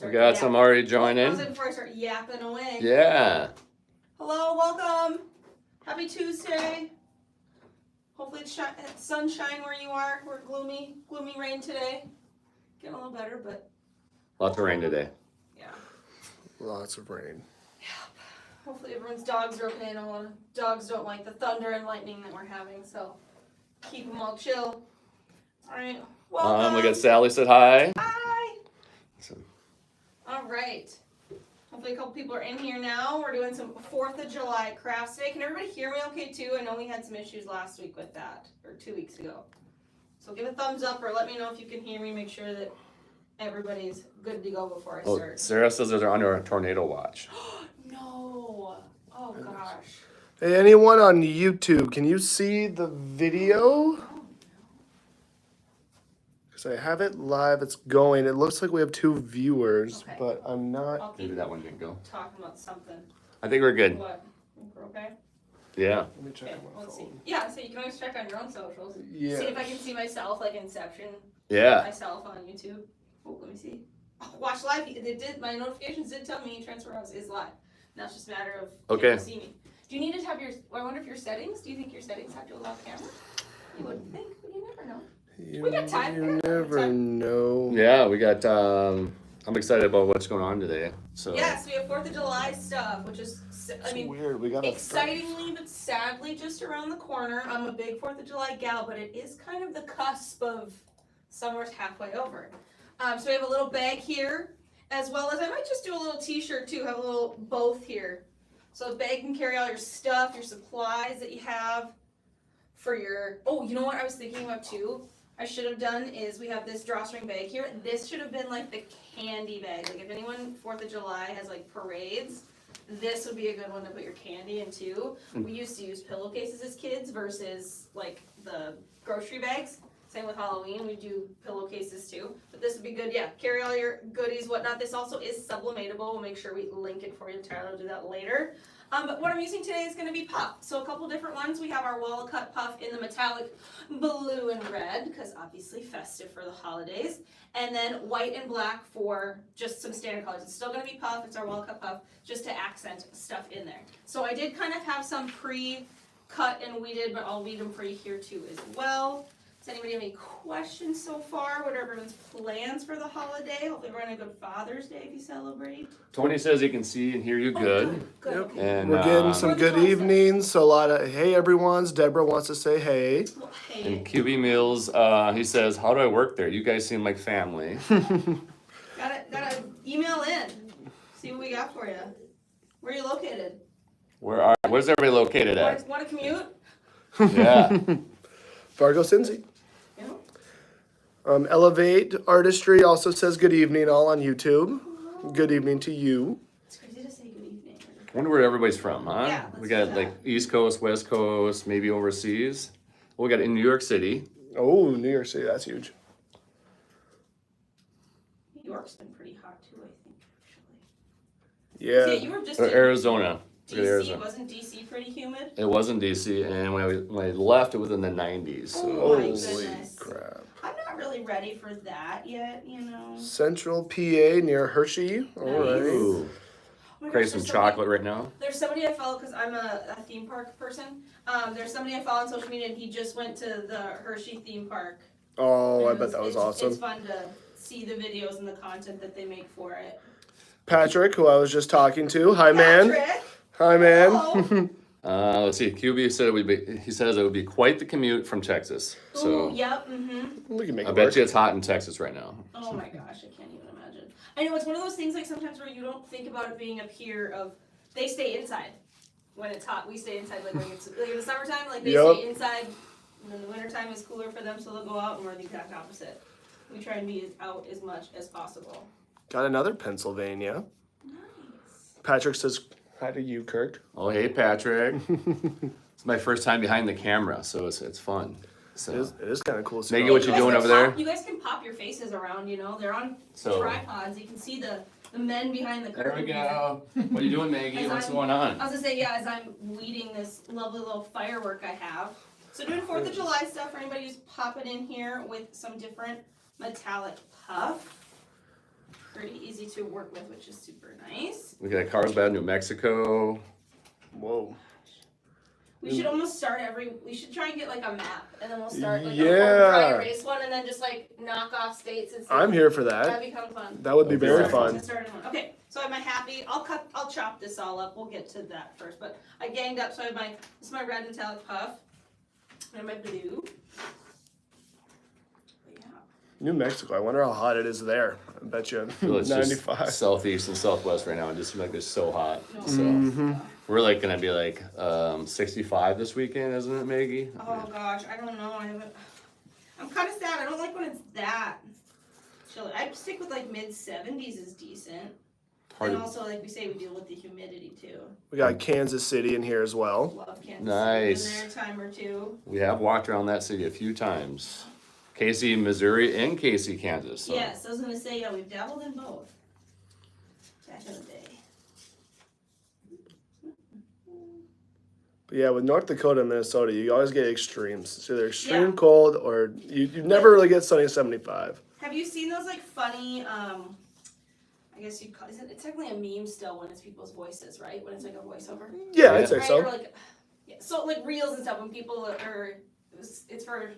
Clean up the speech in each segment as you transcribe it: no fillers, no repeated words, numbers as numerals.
We got some already joining. I was before I start yapping away. Yeah. Hello, welcome. Happy Tuesday. Hopefully it's sunshine where you are. We're gloomy rain today. Getting a little better, but Lots of rain today. yeah. Lots of rain. Yeah. Hopefully everyone's dogs are okay. A lot of dogs don't like the thunder and lightning that we're having, so keep them all chill. All right. Welcome. We got Sally said hi. Hi. So, All right. Hopefully a couple people are in here now. We're doing some 4th of July crafts today. Can everybody hear me okay too? I know we had some issues last week with that, or 2 weeks ago. So give a thumbs up or let me know if you can hear me. Make sure that everybody's good to go before I start. Sarah says they're under a tornado watch. No. Oh gosh. Hey, anyone on YouTube, can you see the video? Because I have it live, it's going. It looks like we have 2 viewers, Okay. but I'm not. I'll keep Maybe that one didn't go. talking about something. I think we're good. What? Think we're okay? Yeah. Let me check Okay, on my let's see. phone. Yeah, so you can always check on your own socials. Yeah. See if I can see myself like Inception. Yeah. Myself on YouTube. Oh, let me see. Oh, watch live. It did. My notifications did tell me Transfer House is live. Now it's just a matter of Okay. you see me. Do you need to have your? I wonder if your settings. Do you think your settings have to allow the camera? You wouldn't think, but you never know. We got time. You never know. Yeah, we got, I'm excited about what's going on today. So. Yes, we have 4th of July stuff, which is, It's weird. We got excitingly but sadly just around the corner. I'm a big 4th of July gal, but it is kind of the cusp of summer's halfway over. So we have a little bag here, as well as I might just do a little t-shirt too, have a little both here. So the bag can carry all your stuff, your supplies that you have for your, oh, you know what I was thinking about too? I should have done is we have this drawstring bag here. This should have been like the candy bag. Like if anyone 4th of July has like parades, this would be a good one to put your candy in too. We used to use pillowcases as kids versus like the grocery bags. Same with Halloween, we do pillowcases too. But this would be good, yeah. Carry all your goodies, whatnot. This also is sublimatable. We'll make sure we link it for you. Tyler will do that later. But what I'm using today is going to be puff. So a couple different ones. We have our wall cut puff in the metallic blue and red, because obviously festive for the holidays. And then white and black for just some standard colors. It's still going to be puff. It's our wall cut puff, just to accent stuff in there. So I did kind of have some pre-cut and weeded, but I'll weed them for you here too as well. Does anybody have any questions so far? What are everyone's plans for the holiday? Hopefully we're having a good Father's Day if you celebrate. Tony says he can see and hear you good. Good. Yep. Okay. And We're getting some good evenings. So a lot of hey everyone's. Deborah wants to say hey. Well, hey. And QB Meals, he says, how do I work there? You guys seem like family. Gotta email in. See what we got for you. Where are you located? Where's everybody located at? Want to commute? Yeah. Fargo, Cincy. You know? Elevate Artistry also says good evening all on YouTube. Good evening to you. It's crazy to say good evening. I wonder where everybody's from, huh? Yeah, We let's got do that. like East Coast, West Coast, maybe overseas. We got in New York City. Oh, New York City, that's huge. New York's been pretty hot too, I think, actually. Yeah. Yeah, you were just Or in Arizona. We got DC. Arizona. Wasn't DC pretty humid? It was in DC, and when I left, it was in the 90s. So. Oh my Holy goodness. crap. I'm not really ready for that yet, you know. Central PA near Hershey. All right. Ooh. Oh my Crave gosh, some there's chocolate right now. There's somebody I follow because I'm a theme park person. There's somebody I follow on social media and he just went to the Hershey theme park. Oh, I And bet that was it's awesome. fun to see the videos and the content that they make for it. Patrick, who I was just talking to. Hi, man. Patrick! Hi, man. Hello. Let's see. QB said he says it would be quite the commute from Texas. So Ooh, yep, mm-hmm. We can make I it bet work. you it's hot in Texas right now. Oh my gosh, I can't even imagine. I know, it's one of those things like sometimes where you don't think about it being up here of, they stay inside when it's hot. We stay inside like when it's like in the summertime, like they Yep. stay inside. And then the wintertime is cooler for them, so they'll go out, and we're the exact opposite. We try and be out as much as possible. Got another Pennsylvania. Nice. Patrick says hi to you, Kirk. Oh, hey, Patrick. It's my first time behind the camera, so it's fun. So It is kind of cool. Maggie, what you guys doing can over there? You guys can pop your faces around, you know. They're on So- tripods. You can see the men behind the There curtain. we go. What are you doing, Maggie? As What's I'm- going on? I was gonna say, yeah, as I'm weeding this lovely little firework I have. So doing 4th of July stuff for anybody who's popping in here with some different metallic puff. pretty easy to work with, which is super nice. We got Carlsbad, New Mexico. Whoa. We should almost start we should try and get like a map, and then we'll start like a Yeah. dry erase one, and then just like knock off states and stuff. I'm here for that. That'd become fun. That would be Okay. very Start fun. Let's start in one. Okay, so I have my happy. I'll chop this all up. We'll get to that first. But I ganged up. So I have this is my red metallic puff, and my blue. But yeah. New Mexico. I wonder how hot it is there. I bet you Well, it's 95. just southeast and southwest right now. It just seems like it's so hot. No. So we're like gonna be like 65 this weekend, isn't it, Maggie? Oh gosh, I don't know. I'm kind of sad. I don't like when it's that chilly. I'd stick with like mid 70s is decent. Hard And to- also, like we say, we deal with the humidity too. We got Kansas City in here as well. Love Kansas Nice. City in there a time or two. We have walked around that city a few times. Casey, Missouri, and Casey, Kansas. So. Yes, I was gonna say, yeah, we've dabbled in both. Back in the day. But yeah, with North Dakota and Minnesota, you always get extremes. It's either extreme Yeah. cold or you never really get sunny 75. Have you seen those like funny? I guess you'd call it's technically a meme still when it's people's voices, right? When it's like a voiceover. Yeah, Yeah. I'd say Right, so. or like, yeah, so like reels and stuff when people are, it's for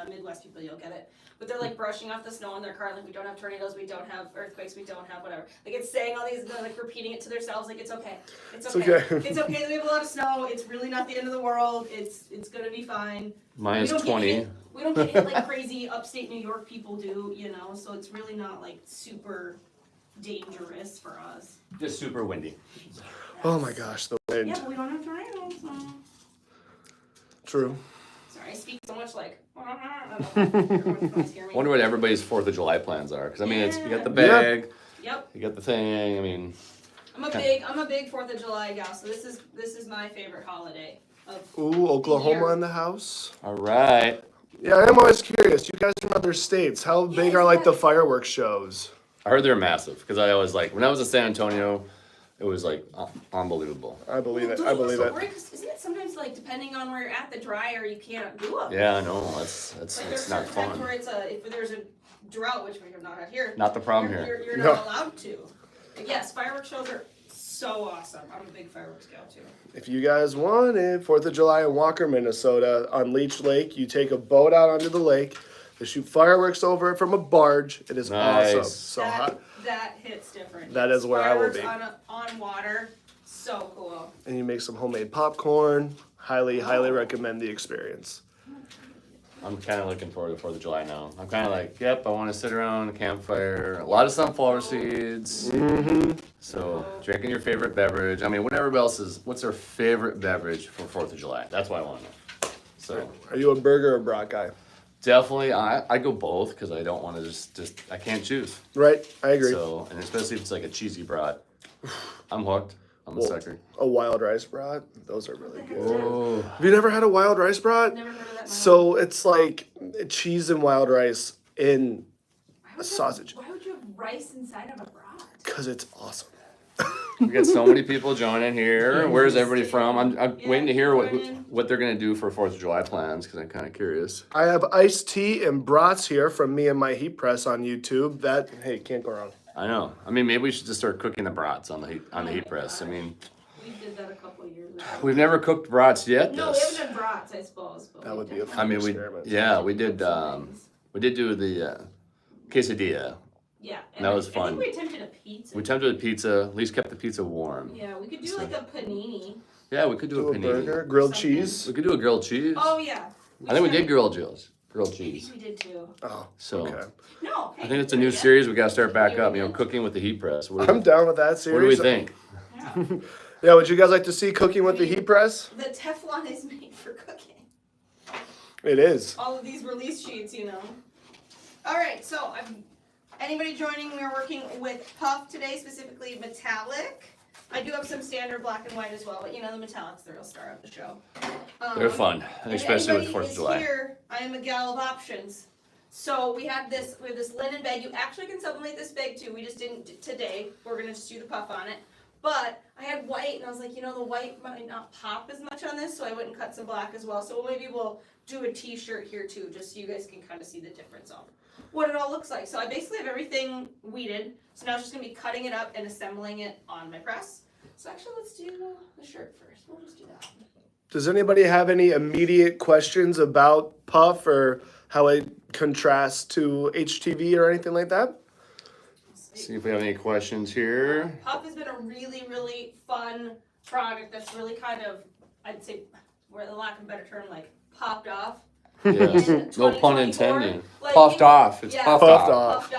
Midwest people, you'll get it. But they're like brushing off the snow in their car, like we don't have tornadoes, we don't have earthquakes, we don't have whatever. Like it's saying all these, they're like repeating it to themselves, like it's okay, it's okay, okay. it's okay that we have a lot of snow. It's really not the end of the world. It's gonna be fine. Minus We don't get 20. hit- We don't get hit like crazy upstate New York people do, you know. So it's really not like super dangerous for us. Just super windy. Oh my gosh, the wind. Yeah, but we don't have tornadoes. So. True. Sorry, I speak so much like. I don't know if everyone can hear me. Wonder what everybody's 4th of July plans are. Because I mean, you got the Yeah. bag, Yep, you got the thing. I mean, I'm a big 4th of July gal. So this is my favorite holiday. Ooh, Oklahoma Here. in the house. all right. Yeah, I'm always curious. You guys from other states, how big are like the fireworks shows? I heard they're massive because I always like when I was in San Antonio, it was like unbelievable. I believe it. Don't I you believe also it. worry, 'cause isn't it sometimes like depending on where you're at, the drier you can't do them. Yeah, I know. It's Like there's not certain times fun. where if there's a drought, which we have not had here. Not the problem here. You're No. not allowed to. But yes, fireworks shows are so awesome. I'm a big fireworks gal too. If you guys want it, 4th of July in Walker, Minnesota, on Leech Lake, you take a boat out onto the lake. They shoot fireworks over it from a barge. It is Nice. awesome. So hot. That hits different. That is where I will Fireworks be. on water, so cool. And you make some homemade popcorn. Highly recommend the experience. I'm kind of looking forward to 4th of July now. I'm kind of like, yep, I want to sit around a campfire. A lot of sunflower seeds. Mm-hmm. So drinking your favorite beverage. I mean, what everybody else is, what's their favorite beverage for 4th of July? That's what I want to know. So Are you a burger or brat guy? definitely, I go both because I don't want to just I can't choose. Right, I agree. So, and especially if it's like a cheesy brat, I'm hooked. I'm a Well, sucker. A wild rice brat. Those are really good. Oh, Have you never had a wild rice brat? Never heard of that. So it's like cheese and wild rice in a sausage. Why would you have rice inside of a brat? Because it's awesome. we got so many people joining here. Where's everybody from? I'm Yeah, waiting to hear join in. what they're gonna do for 4th of July plans because I'm kind of curious. I have iced tea and brats here from me and my heat press on YouTube. That, hey, can't go wrong. I know. I mean, maybe we should just start cooking the brats on the heat press. I mean, We did that a couple of years ago. we've never cooked brats yet. No, we this. haven't done brats, I suppose. But That would be a definitely- I mean, experiment. we did do the quesadilla. Yeah, That was I fun. think we attempted a pizza. We attempted a pizza. At least kept the pizza warm. Yeah, we could do like a panini. Yeah, we could do Do a a panini. burger, grilled Something. cheese. We could do a grilled cheese. Oh yeah. I think we did tried- grilled I cheese. think we did too. Oh, So okay. No. I think it's a new series we got to start back up. You know, cooking with the heat press. What do I'm down with that what do series. we think? Yeah. Yeah, would you guys like to see cooking with the heat press? The Teflon is made for cooking. It is. All of these release sheets, you know. All right, so anybody joining? We are working with Puff today, specifically Metallic. I do have some standard black and white as well, but you know the Metallic's the real star of the show. They're fun, If especially with anybody 4th of is July. Here, I am a gal of options. So we have this linen bag. You actually can sublimate this bag too. We just didn't today. We're gonna just do the puff on it. But I had white, and I was like, you know, the white might not pop as much on this, so I went and cut some black as well. So maybe we'll do a T-shirt here too, just so you guys can kind of see the difference of what it all looks like. So I basically have everything weeded. So now it's just gonna be cutting it up and assembling it on my press. So actually, let's do the shirt first. We'll just do that. Does anybody have any immediate questions about Puff or how it contrasts to HTV or anything like that? See if we have any questions here. Puff has been a really, really fun product that's really kind of, I'd say, for the lack of a better term, like popped off. Yes. in No pun 2024. intended. Like, Puffed off. It's yeah, puffed Puffed off.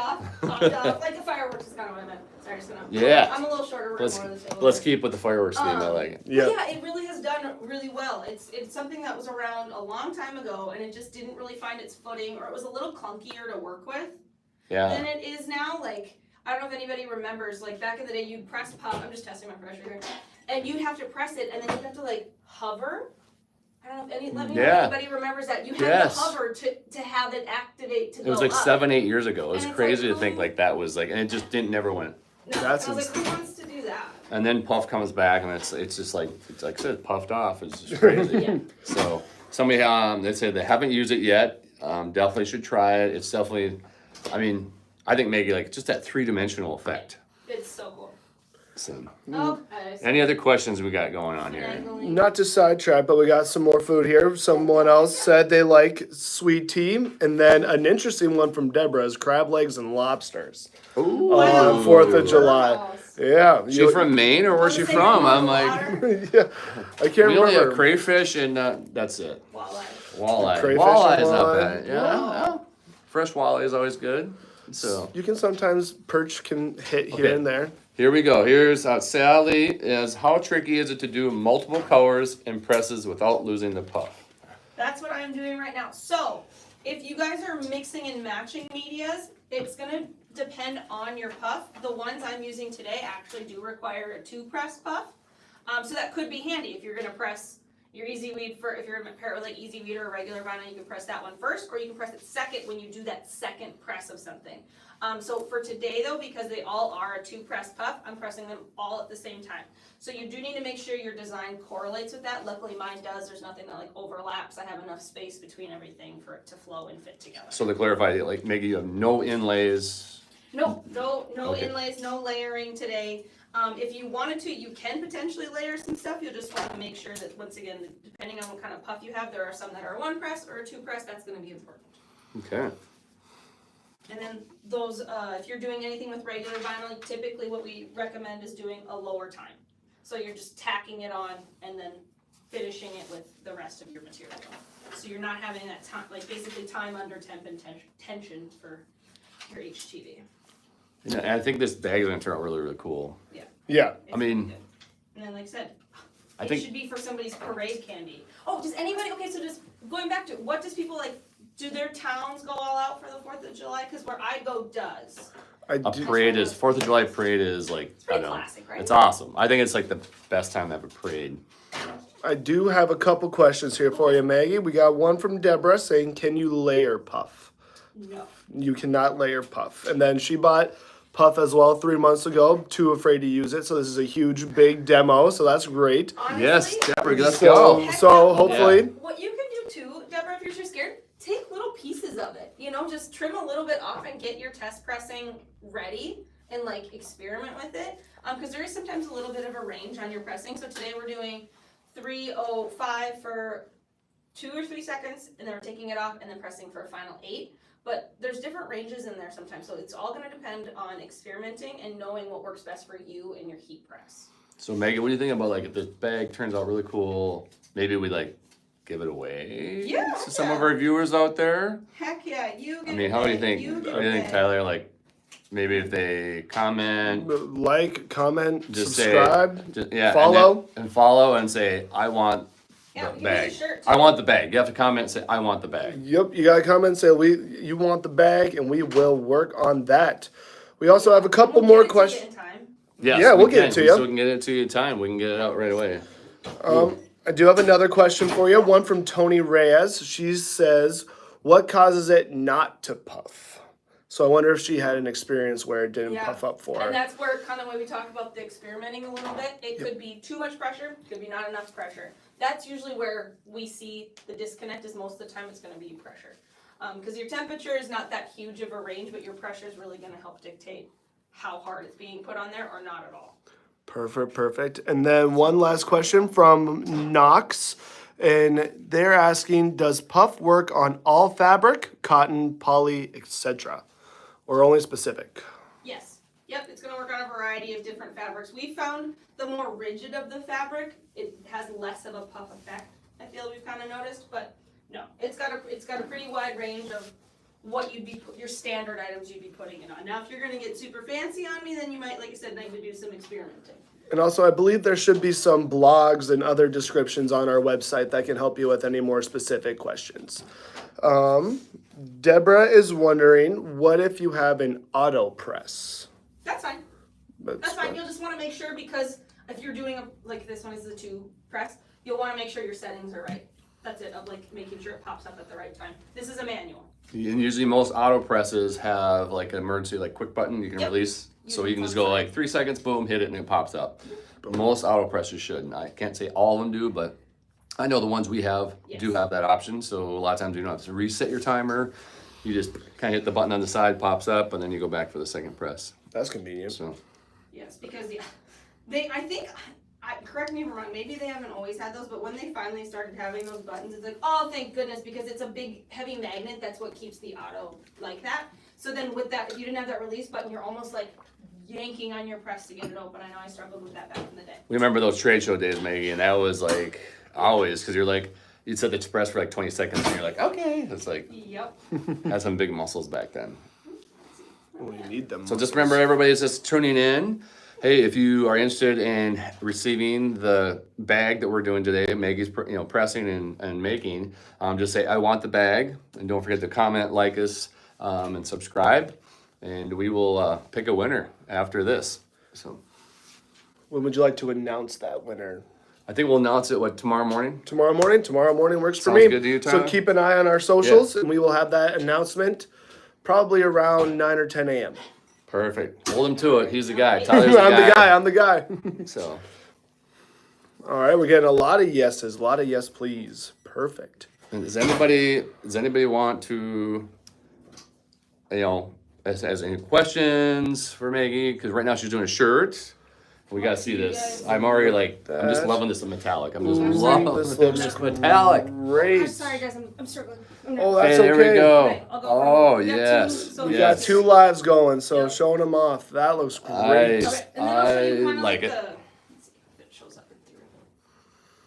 Popped off. Like the fireworks is kind of what I meant. Sorry, just gonna. Yeah. I'm a little shorter. We're more of the table. Let's keep with the fireworks theme. I like it. Yeah. Yeah, it really has done really well. It's something that was around a long time ago, and it just didn't really find its footing, or it was a little clunkier to work with Yeah. than it is now. Like, I don't know if anybody remembers, like back in the day, you'd press Puff. I'm just testing my pressure here, and you'd have to press it, and then you'd have to like hover. I don't know if let me know if anybody remembers that. You had to hover to have it activate to go It was like up. 7-8 years ago. It was And it's crazy like, to think like that was like, and it just never went. No, That's I was like, who wants to do that? And then Puff comes back, and it's just like I said, puffed off. It's just crazy. Yeah. So somebody they said they haven't used it yet. Definitely should try it. It's definitely, I mean, I think Maggie like just that 3-dimensional effect. It's so cool. So, Okay. any other questions we got going on here? Not to sidetrack, but we got some more food here. Someone else said they like sweet tea, and then an interesting one from Deborah is crab legs and lobsters. Ooh. On 4th of July. Yeah. She from Maine, or where's she from? I'm like, Yeah. I can't we only have remember. crayfish and that's it. Walleye. Crayfish Walleye and is not walleye. bad. Yeah, well, fresh walleye is always good. So You can sometimes perch can hit here Okay. and there. here we go. Here's Sally is how tricky is it to do multiple colors and presses without losing the puff? That's what I'm doing right now. So, if you guys are mixing and matching medias, it's gonna depend on your puff. The ones I'm using today actually do require a 2-press puff. So that could be handy if you're gonna press your 𝐂𝐍𝐶 for, if you're gonna pair it with like 𝐂𝐶𝐶 or a regular vinyl, you can press that one first, or you can press it second when you do that second press of something. So for today though, because they all are a 2-press puff, I'm pressing them all at the same time. So you do need to make sure your design correlates with that. Luckily mine does. There's nothing that like overlaps. I have enough space between everything for it to flow and fit together. So to clarify, like Maggie, you have no inlays. No Okay. inlays, no layering today. If you wanted to, you can potentially layer some stuff. You'll just want to make sure that, once again, depending on what kind of puff you have, there are some that are 1-press or a 2-press. That's going to be important. Okay. And then those, if you're doing anything with regular vinyl, typically what we recommend is doing a lower time. So you're just tacking it on and then finishing it with the rest of your material. So you're not having that time, like basically time under temp and tension for your HTV. Yeah, and I think this bag is gonna turn out really, really cool. Yeah. I mean, Good. And then like I said, I it think should be for somebody's parade candy. Oh, does anybody, okay, so just going back to, what does people like, do their towns go all out for the 4th of July? Because where I go does. I a do. parade is 4th of July parade is like It's I pretty don't know. classic, right? It's awesome. I think it's like the best time to have a parade. I do have a couple questions here for you, Maggie. We got one from Deborah saying, can you layer puff? No. You cannot layer puff. And then she bought puff as well 3 months ago, too afraid to use it. So this is a huge, big demo. So that's great. Honestly, Yes, Deborah, let's So, go. so hopefully, what you can do too, Deborah, if you're too scared, take little pieces of it. You know, just trim a little bit off and get your test pressing ready and like experiment with it. Because there is sometimes a little bit of a range on your pressing. So today we're doing 3:05 for 2 or 3 seconds, and then we're taking it off and then pressing for a final 8. But there's different ranges in there sometimes, so it's all going to depend on experimenting and knowing what works best for you and your heat press. So Maggie, what do you think about like if this bag turns out really cool? Maybe we like give it away Yeah, to some yeah. of our viewers out there. Heck yeah, you get I mean, how do you think? What do you think, Tyler? Like maybe if they comment, like, comment, just subscribe, say, yeah, follow. and follow and say, I want Yeah, the give us a bag. shirt, I too. want want the bag. You have to comment and say, I want the bag. Yep, you gotta come and say you want the bag, and we will work on that. We also have a couple We'll more get it to you questions. in time. Yes, Yeah, we we'll get can. it to We you. still can get it to you in time. We can get it out right away. I do have another question for you. One from Tony Reyes. She says, "What causes it not to puff?" So I wonder if she had an experience where it didn't Yeah. puff up for her. And that's where kind of when we talk about the experimenting a little bit, it could be too much pressure, could be not enough pressure. That's usually where we see the disconnect is most of the time it's going to be pressure. Because your temperature is not that huge of a range, but your pressure is really gonna help dictate how hard it's being put on there or not at all. Perfect. And then one last question from Knox. And they're asking, does puff work on all fabric, cotton, poly, etc., or only specific? Yes. Yep, it's gonna work on a variety of different fabrics. We found the more rigid of the fabric, it has less of a puff effect. I feel we've kind of noticed, but no, it's got a pretty wide range of what you'd be your standard items you'd be putting it on. Now, if you're gonna get super fancy on me, then you might, like I said, need to do some experimenting. And also, I believe there should be some blogs and other descriptions on our website that can help you with any more specific questions. Deborah is wondering, what if you have an auto press? That's fine. That's fine. You'll just want to make sure, because if you're doing like this one is the 2 press, you'll want to make sure your settings are right. That's it, of like making sure it pops up at the right time. This is a manual. And usually most auto presses have like an emergency, like quick button you can release. So you can just go like 3 seconds, boom, hit it, and it pops up. But most auto presses should. And I can't say all of them do, but I know the ones we have do have that option. So a lot of times you don't have to reset your timer. You just kind of hit the button on the side, pops up, and then you go back for the second press. That's convenient. So. Yes, because correct me if I'm wrong, maybe they haven't always had those, but when they finally started having those buttons, it's like, oh, thank goodness, because it's a big, heavy magnet. That's what keeps the auto like that. So then with that, if you didn't have that release button, you're almost like yanking on your press to get it open. I know I struggled with that back in the day. We remember those trade show days, Maggie, and that was like always, because you're like, you'd set the press for like 20 seconds, and you're like, okay. It's like, Yep. had some big muscles back then. Well, you need them. So just remember, everybody's just tuning in. Hey, if you are interested in receiving the bag that we're doing today, Maggie's pressing and making, just say, I want the bag. And don't forget to comment, like us, and subscribe. And we will pick a winner after this. So When would you like to announce that winner? I think we'll announce it, tomorrow morning? Tomorrow morning? Tomorrow morning works for Sounds me. good to you, So Tyler? keep an eye on our socials, and we will have that announcement probably around 9 or 10 a.m. Perfect. Hold him to it. He's the guy. Tyler's I'm the guy. So All right, we're getting a lot of yeses. A lot of yes, please. Perfect. and does anybody want to, has any questions for Maggie? Because right now she's doing a shirt. We gotta see this. I'm already like, I'm just loving this metallic. I'm just loving This this metallic. Great. I'm sorry, guys. I'm struggling. Oh, that's Hey, there okay. we go. Okay, I'll go Oh, for it. We got yes. two, so We yes. got 2 lives going, so Yep. showing them off. That looks great. Nice. Okay, and then I'll show you I kind of like like it. let's see if it shows up in theory.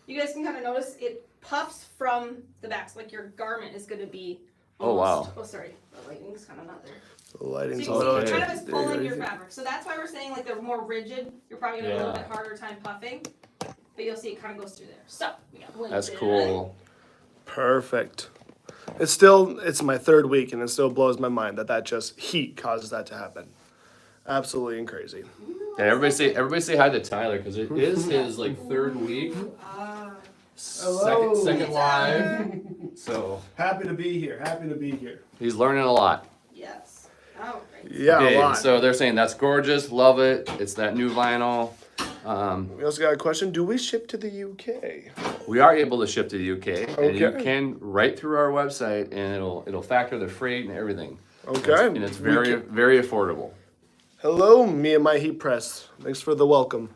You guys can kind of notice it puffs from the back, so like your garment is going to be. Oh, wow. Oh, sorry, the lighting's kind of not there. The So lighting's you all can see right. it kind of is There you pulling go. your fabric. So that's why we're saying like they're more rigid. You're probably going to have a little bit harder time puffing, but you'll see it kind of goes through there. So we got one. That's cool. Perfect. It's my 3rd week, and it still blows my mind that just heat causes that to happen. Absolutely and crazy. Yeah, everybody say hi to Tyler, because it is his like 3rd week. Hello. Second live. So Happy to be here. Happy to be here. he's learning a lot. Yes. Oh, great. Yeah, Okay, a lot. so they're saying that's gorgeous, love it. It's that new vinyl. We also got a question. Do we ship to the UK? We are able to ship to the UK, and you Okay. can right through our website, and it'll factor the freight and everything. Okay. And it's very affordable. Hello, me and my heat press. Thanks for the welcome.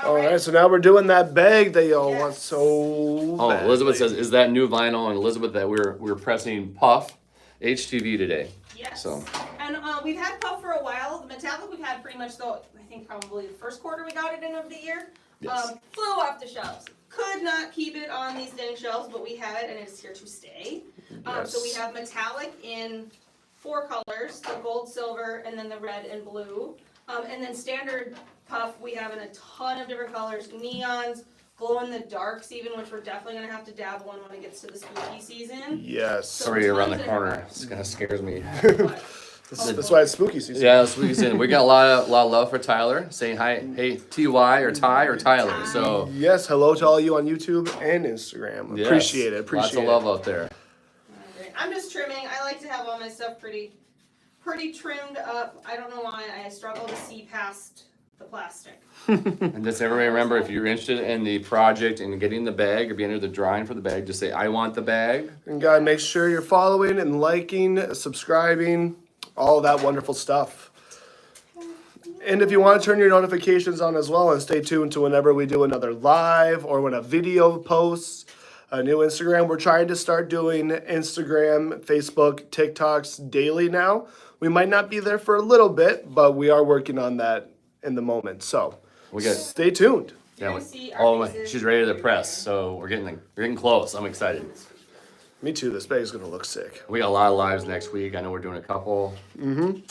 All right, so now we're doing that bag that y'all want so Oh, badly. Elizabeth says, is that new vinyl? And Elizabeth, that we're pressing Puff HTV today. Yes. So. And we've had Puff for a while. The Metallic we've had pretty much I think probably the first quarter we got it in of the year. Yes. Flew off the shelves. Could not keep it on these dang shelves, but we have it and it's here to stay. So we Yes. have Metallic in 4 colors, the gold, silver, and then the red and blue. And then standard Puff we have in a ton of different colors, neons, glow in the darks even, which we're definitely gonna have to dabble in when it gets to the spooky season. Yes. Sorry, around the corner. This kind of scares me. But That's why it's spooky season. Yeah, that's what we said. We got a lot of love for Tyler, saying hi, hey, TY or Ty or Tyler. So Yes, hello to all you on YouTube and Instagram. yes, Appreciate it. Appreciate lots of love out there. I'm just trimming. I like to have all my stuff pretty trimmed up. I don't know why I struggle to see past the plastic. And just everybody remember, if you're interested in the project and getting the bag or being under the drawing for the bag, just say, I want the bag. And guys, make sure you're following and liking, subscribing, all of that wonderful stuff. And if you want to turn your notifications on as well and stay tuned to whenever we do another live or when a video posts, a new Instagram. We're trying to start doing Instagram, Facebook, TikToks daily now. We might not be there for a little bit, but we are working on that in the moment. So stay tuned. You're gonna see our faces. She's ready to press, so we're getting close. I'm excited. Me too. This bag's gonna look sick. We got a lot of lives next week. I know we're doing a couple. I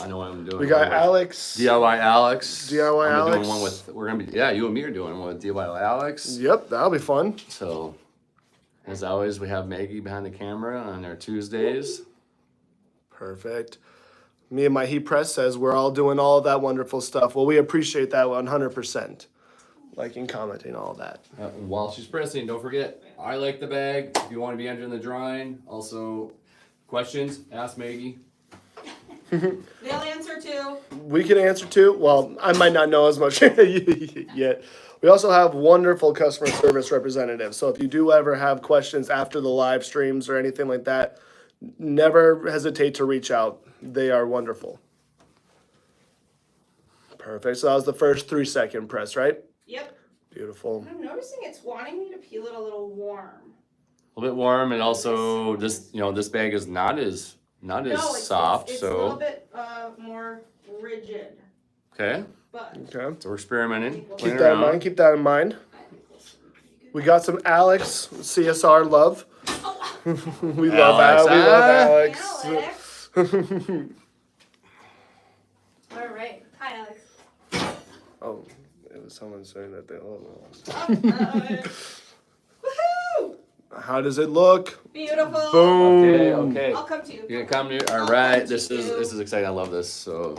know what I'm doing. We got Alex. DIY Alex. DIY I'm Alex. doing one with. We're gonna be. Yeah, you and me are doing one with DIY Alex. Yep, that'll be fun. So, as always, we have Maggie behind the camera on our Tuesdays. Perfect. Me and my heat press says we're all doing all of that wonderful stuff. Well, we appreciate that 100%. Liking, commenting, all of that. While she's pressing, don't forget, I like the bag. If you want to be entering the drawing, also questions, ask Maggie. They'll answer too. We can answer too. Well, I might not know as much yet. We also have wonderful customer service representatives. So if you do ever have questions after the live streams or anything like that, never hesitate to reach out. They are wonderful. Perfect. So that was the first 3-second press, right? Yep. Beautiful. I'm noticing it's wanting me to peel it a little warm. A little bit warm, and also this bag is not as soft. It's so a little bit more rigid. okay, But Okay. so we're experimenting. Keep playing that in around. mind. Keep that in mind. We got some Alex CSR love. We love Alex, Alex. Alex. All right. Hi, Alex. Oh, it was someone saying that they love Alex. Woohoo! How does it look? Beautiful. Boom. Okay. I'll come to you. You're gonna come to. All I'll right. come This to you. is exciting. I love this. So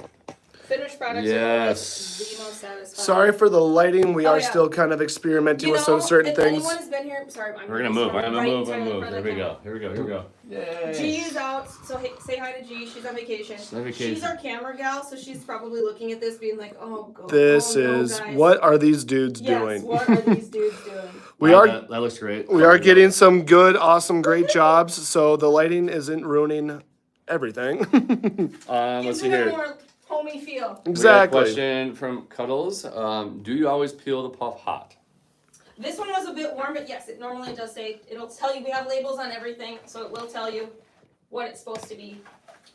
Finished products Yes. are the most satisfying. Sorry for the lighting. We Oh, are yeah. still kind of experimenting You with some know, certain if things. anyone has been here, sorry, I'm we're gonna move. I'm gonna move. I'm gonna move. There we go. Here we go. Here we go. Yay. G is out, so hey, say hi to G. She's on vacation. on vacation. She's our camera gal, so she's probably looking at this, being like, "Oh, go." This oh, no, is guys. what are these dudes Yes, doing? what are these dudes doing? We Wow, are That looks great. we are getting some good, awesome, great jobs. So the lighting isn't ruining everything. Let's Gives see it a here. more homey feel. We got a Exactly. question from Cuddles. Do you always peel the puff hot? This one was a bit warm, but yes, it normally does say, it'll tell you, we have labels on everything, so it will tell you what it's supposed to be.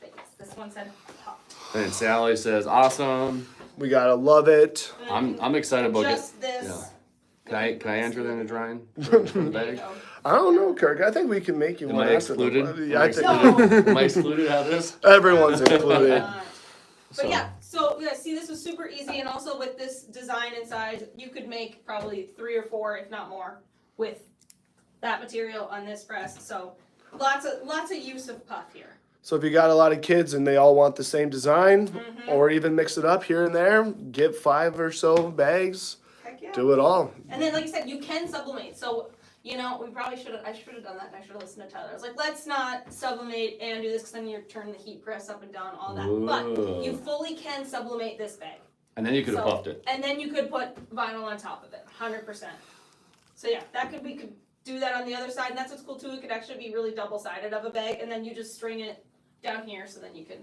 But yes, this one said hot. And Sally says, awesome. We gotta love it. I'm excited about it. Just this. Yeah. Can I enter in the drawing for the bag? I don't know, Kirk. I think we can make you Am one I after the- excluded? Yeah, I think No. Am I excluded out of this? everyone's included. But So- yeah, so yeah, see, this was super easy, and also with this design inside, you could make probably 3 or 4, if not more, with that material on this press. So lots of use of puff here. So if you got a lot of kids and they all want the same design, Mm-hmm. or even mix it up here and there, get 5 or so bags. Heck yeah. Do it all. And then, like you said, you can sublimate. So, I should have done that, and I should have listened to Tyler. I was like, let's not sublimate and do this, because then you're turning the heat press up and down, all that. But Whoa. you fully can sublimate this bag. And then you could have So- puffed it. And then you could put vinyl on top of it, 100%. So yeah, we could do that on the other side, and that's what's cool too. It could actually be really double-sided of a bag, and then you just string it down here, so then you can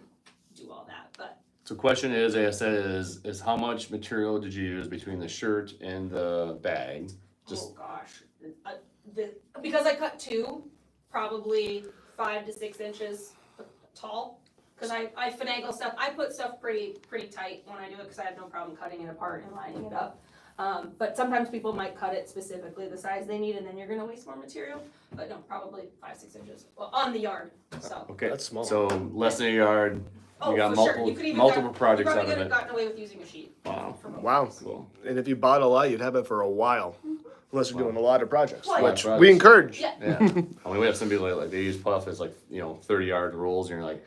do all that. But So question is, as I said, is how much material did you use between the shirt and the bag? Just oh gosh, because I cut 2, probably 5 to 6 inches tall. Because I finagle stuff. I put stuff pretty tight when I do it, because I have no problem cutting it apart and lining it up. But sometimes people might cut it specifically the size they need, and then you're gonna waste more material. But no, probably 5-6 inches. Well, on the yard. So. okay. That's small. So less than a yard. Oh, You got for multiple sure. You could even multiple projects you out probably of could have it. gotten away with using a sheet. Wow. Wow. Cool. And if you bought a lot, you'd have it for a while. Unless you're doing a lot of projects, Well, which yeah. we encourage. Yeah. Yeah. I mean, we have some people like they use puff as 30-yard rolls, and you're like,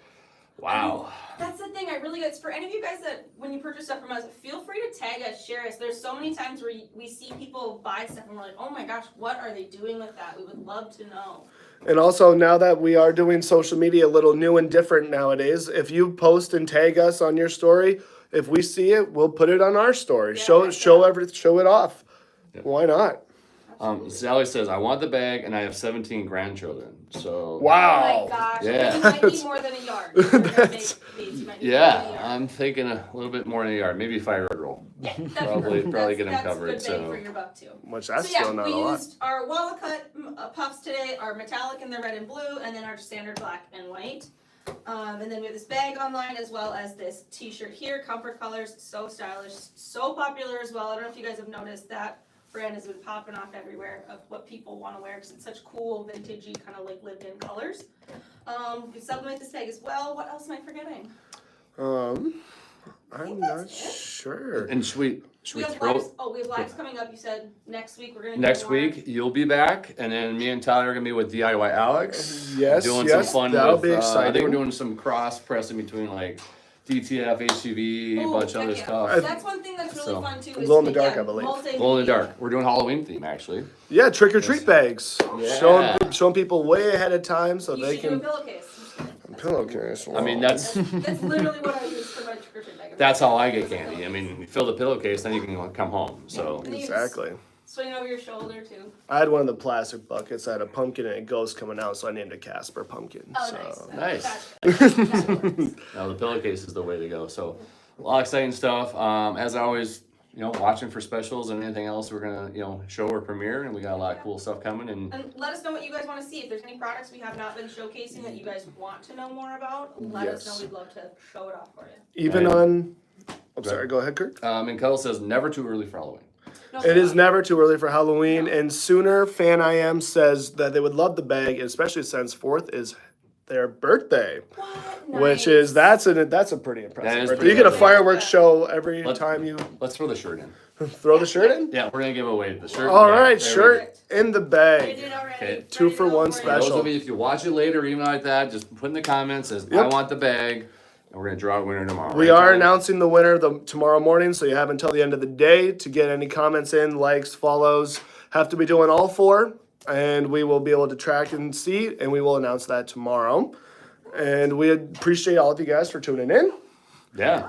wow. That's the thing. I really it's for any of you guys that when you purchase stuff from us, feel free to tag us, share us. There's so many times where we see people buy stuff and we're like, oh my gosh, what are they doing with that? We would love to know. And also, now that we are doing social media a little new and different nowadays, if you post and tag us on your story, If we see it, we'll put it on our story. Yeah, show yeah. show it off. Why not? Sally says, I want the bag and I have 17 grandchildren. So Wow. Oh my gosh. Yeah. You might need more than a yard. If you're gonna make these, you might need more than a yeah, yard. I'm thinking a little bit more in the yard. Maybe 5-yard roll. Yeah, that's Probably get them that's covered. Good bang So for your buck too. Which that's So yeah, still not we a lot. used our 𝐂𝐎𝐍𝐶𝐂𝐓 puffs today, our metallic in the red and blue, and then our standard black and white. And then we have this bag online as well as this t-shirt here, comfort colors, so stylish, so popular as well. I don't know if you guys have noticed that brand has been popping off everywhere of what people want to wear because it's such cool, vintagey, kind of like lived-in colors. We sublimate this bag as well. What else am I forgetting? I'm that's not it. sure. and should we We have throw lives. Oh, we have lives coming up. You said next week we're gonna. do next more. week? You'll be back, and then me and Tyler are gonna be with DIY Alex. Yes, doing yes, some fun that'll with, be I think exciting. we're doing some cross pressing between like DTF, HTV, a Ooh, bunch of heck other yeah. stuff. That's one thing that's really So, fun too. glow in the dark, I believe. Glow in the dark. We're doing Halloween theme actually. Yeah, trick or treat bags. Yeah. Showing people way ahead of time so You they should do a can pillowcase. pillowcase. I mean that's That's literally what I use for my trick or treat bag. that's how I get candy. I mean, you fill the pillowcase, then you can come home. So And then you just Exactly. Swing over your shoulder too. I had one of the plastic buckets. I had a pumpkin and a ghost coming out, so I named it Casper Pumpkin. Oh, so. nice. Nice. That works. now the pillowcase is the way to go. So a lot of exciting stuff. As always, watching for specials and anything else we're gonna show or premiere, and we got a lot of cool stuff coming. And And let us know what you guys want to see. If there's any products we have not been showcasing that you guys want to know more about, let us Yes. know. We'd love to show it off for you. Even And- on. I'm sorry. Go ahead, Kirk. and Kel says never too early for Halloween. No, It is no. never too early for Halloween, and Sooner Fan I Am says that they would love the bag, especially since 4th is their birthday, What? which Nice. is that's a pretty impressive That is birthday. pretty You get a impressive. fireworks show every Let's- time you Let's throw the shirt in. throw the shirt in. Yeah, we're gonna give away the shirt. All Yeah, right, there we shirt in the We bag. did already. Okay. Ready 2 to for go 1 you. go. special. Those of you, if you watch it later or even like that, just put in the comments says I Yep. want the bag, and we're gonna draw a winner tomorrow. We right, are Tyler? announcing the winner tomorrow morning, so you have until the end of the day to get any comments in, likes, follows. Have to be doing all 4, and we will be able to track and see, and we will announce that tomorrow. And we appreciate all of you guys for tuning in. Yeah.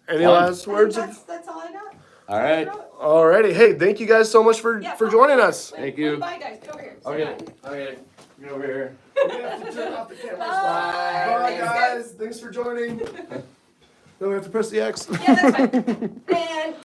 Any Fun. last words? That's all I got. All right. Alrighty, hey, thank you guys so much for joining us. Thank you. Bye, guys. Get over here. Say Okay. bye. Okay. Get over here. We have to turn off the cameras. Bye. Bye, guys. Thanks for joining. Then we have to press the X. Yeah, that's fine. And